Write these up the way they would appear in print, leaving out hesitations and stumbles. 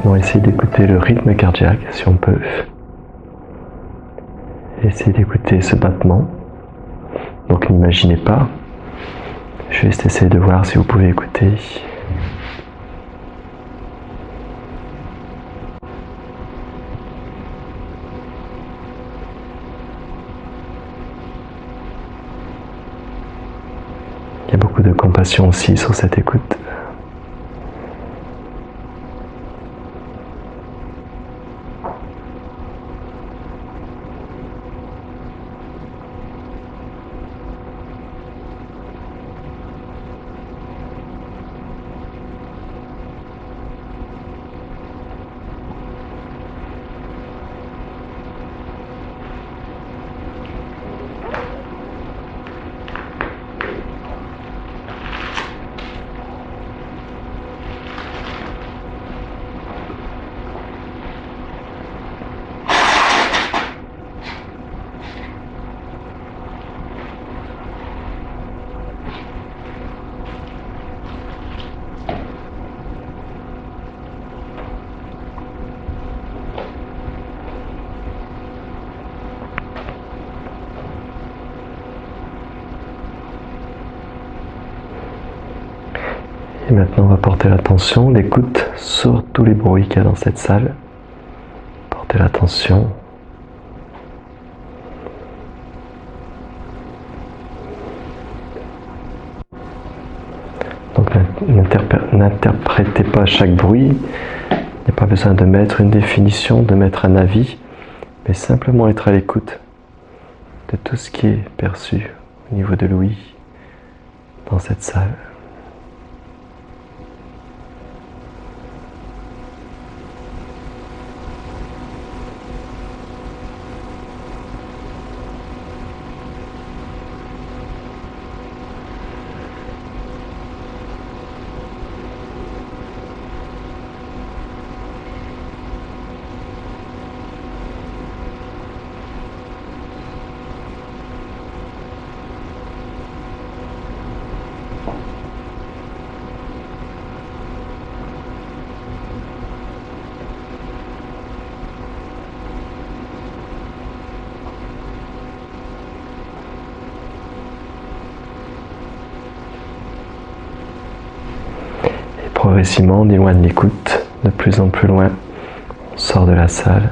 On va essayer d'écouter le rythme cardiaque si on peut. Essayez d'écouter ce battement. Donc n'imaginez pas. Je vais juste essayer de voir si vous pouvez écouter. Il y a beaucoup de compassion aussi sur cette écoute. Et maintenant, on va porter l'attention, l'écoute sur tous les bruits qu'il y a dans cette salle. Portez l'attention. Donc, n'interprétez pas chaque bruit. Il n'y a pas besoin de mettre une définition, de mettre un avis, mais simplement être à l'écoute de tout ce qui est perçu au niveau de l'ouïe dans cette salle. Progressivement, on éloigne l'écoute de plus en plus loin. On sort de la salle.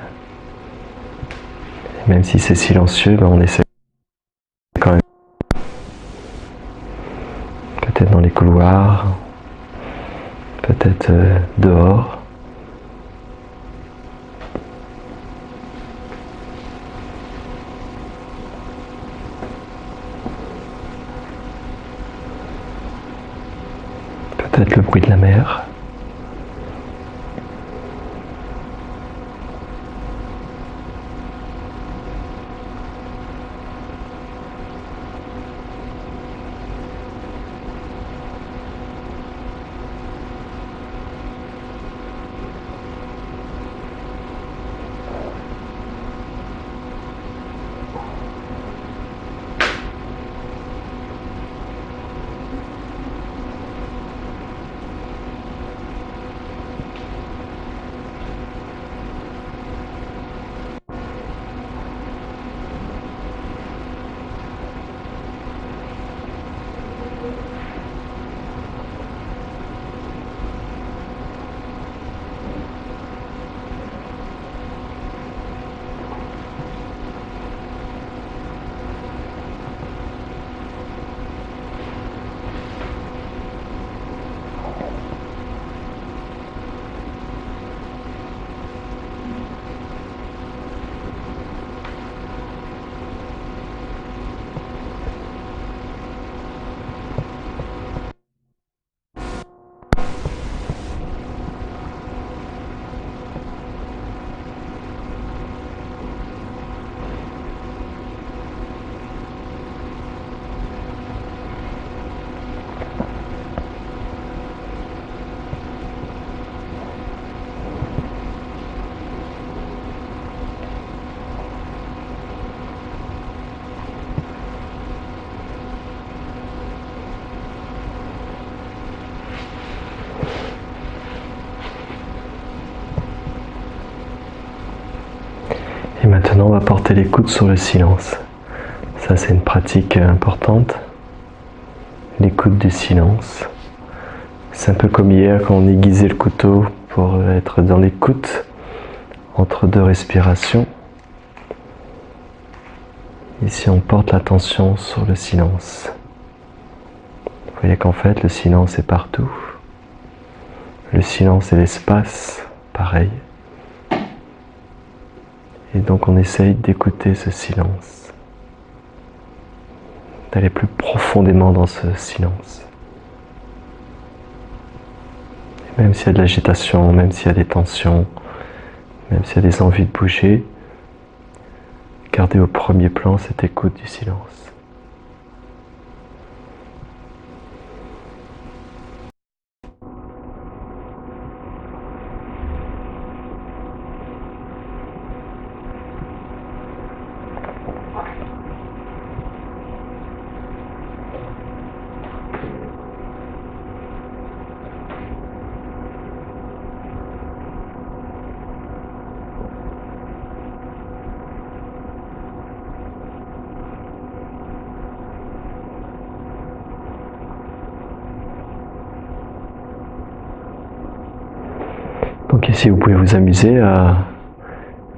Et même si c'est silencieux, on essaie quand même. Peut-être dans les couloirs, peut-être dehors. Peut-être le bruit de la mer. Et maintenant, on va porter l'écoute sur le silence. Ça, c'est une pratique importante. L'écoute du silence. C'est un peu comme hier quand on aiguisait le couteau pour être dans l'écoute entre deux respirations. Ici, on porte l'attention sur le silence. Vous voyez qu'en fait, le silence est partout. Le silence et l'espace, pareil. Et donc, on essaye d'écouter ce silence, d'aller plus profondément dans ce silence. Et même s'il y a de l'agitation, même s'il y a des tensions, même s'il y a des envies de bouger, gardez au premier plan cette écoute du silence. Donc ici, vous pouvez vous amuser à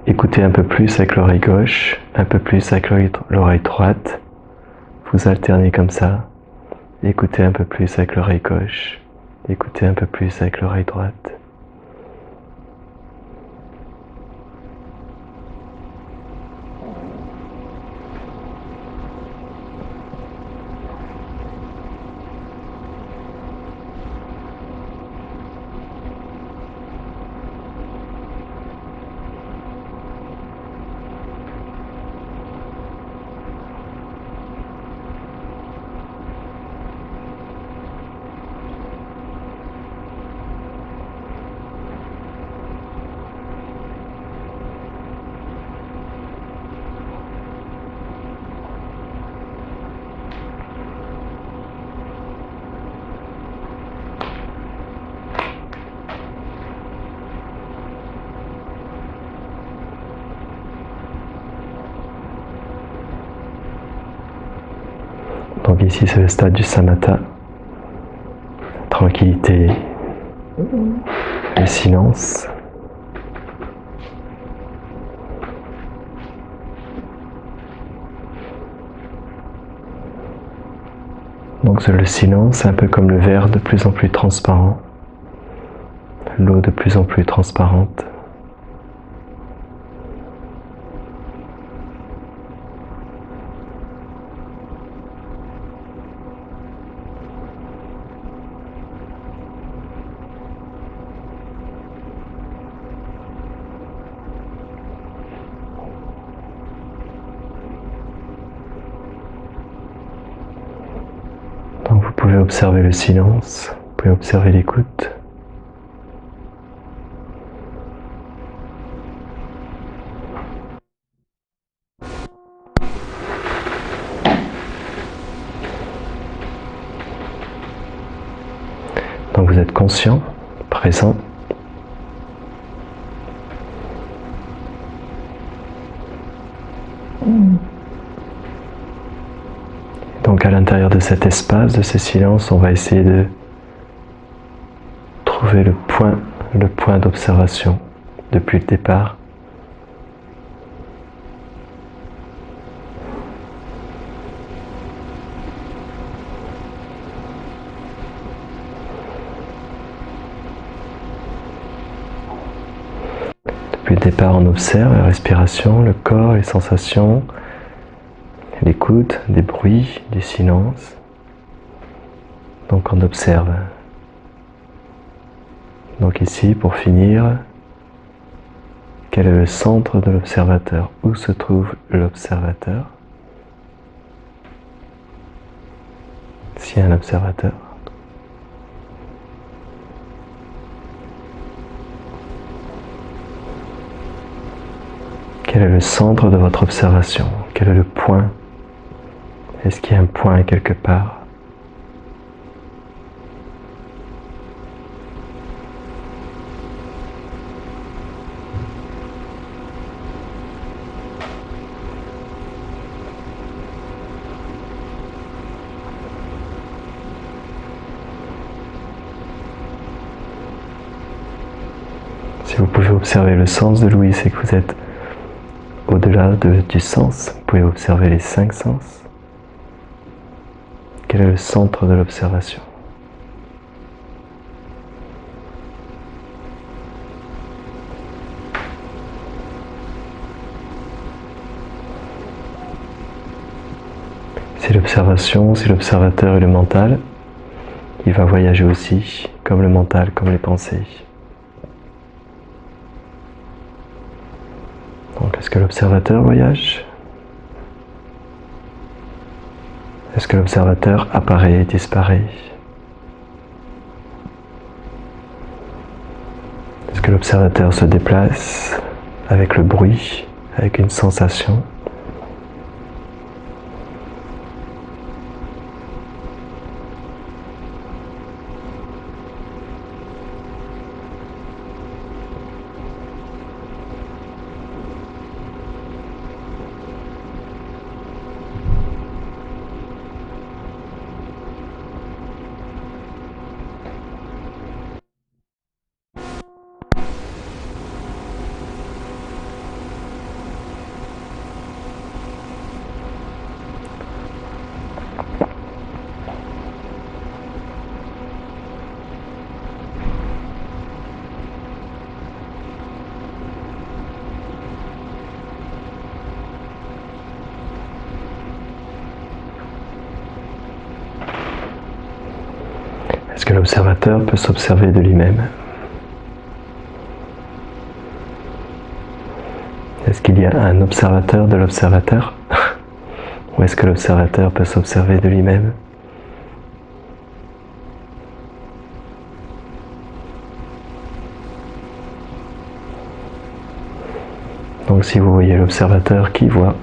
écouter un peu plus avec l'oreille gauche, un peu plus avec l'oreille droite. Vous alternez comme ça. Écoutez un peu plus avec l'oreille gauche, écoutez un peu plus avec l'oreille droite. Donc ici, c'est le stade du samatha. Tranquillité, le silence. Donc le silence, c'est un peu comme le verre de plus en plus transparent, l'eau de plus en plus transparente. Donc vous pouvez observer le silence, vous pouvez observer l'écoute. Donc vous êtes conscient, présent. Donc à l'intérieur de cet espace, de ce silence, on va essayer de trouver le point d'observation depuis le départ. Depuis le départ, on observe la respiration, le corps, les sensations, l'écoute, des bruits, du silence. Donc on observe. Donc ici, pour finir, quel est le centre de l'observateur? Où se trouve l'observateur? S'il y a un observateur. Quel est le centre de votre observation? Quel est le point? Est-ce qu'il y a un point quelque part? vous pouvez observer le sens de l'ouïe, c'est que vous êtes au-delà du sens. Vous pouvez observer les 5 sens. Quel est le centre de l'observation? Si l'observation, si l'observateur est le mental, il va voyager aussi, comme le mental, comme les pensées. Donc, est-ce que l'observateur voyage? Est-ce que l'observateur apparaît et disparaît? Est-ce que l'observateur se déplace avec le bruit, avec une sensation? Est-ce que l'observateur peut s'observer de lui-même? Est-ce qu'il y a un observateur de l'observateur? Ou est-ce que l'observateur peut s'observer de lui-même? Donc si vous voyez l'observateur qui voit,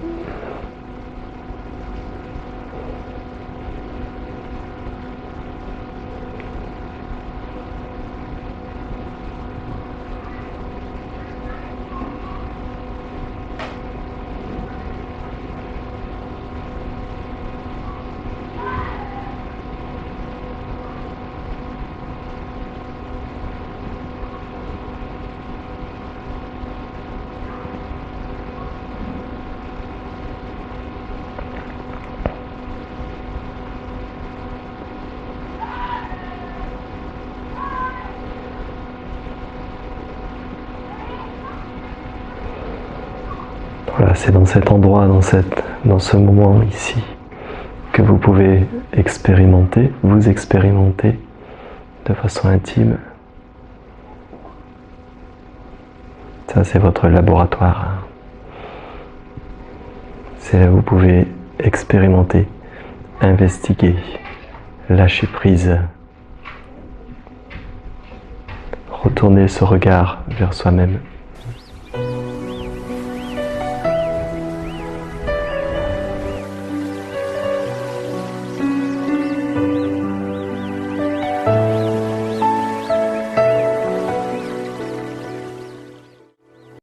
voilà, c'est dans cet endroit, dans ce moment ici, que vous pouvez expérimenter, vous expérimenter de façon intime. Ça, c'est votre laboratoire. C'est là où vous pouvez expérimenter, investiguer, lâcher prise, retourner ce regard vers soi-même.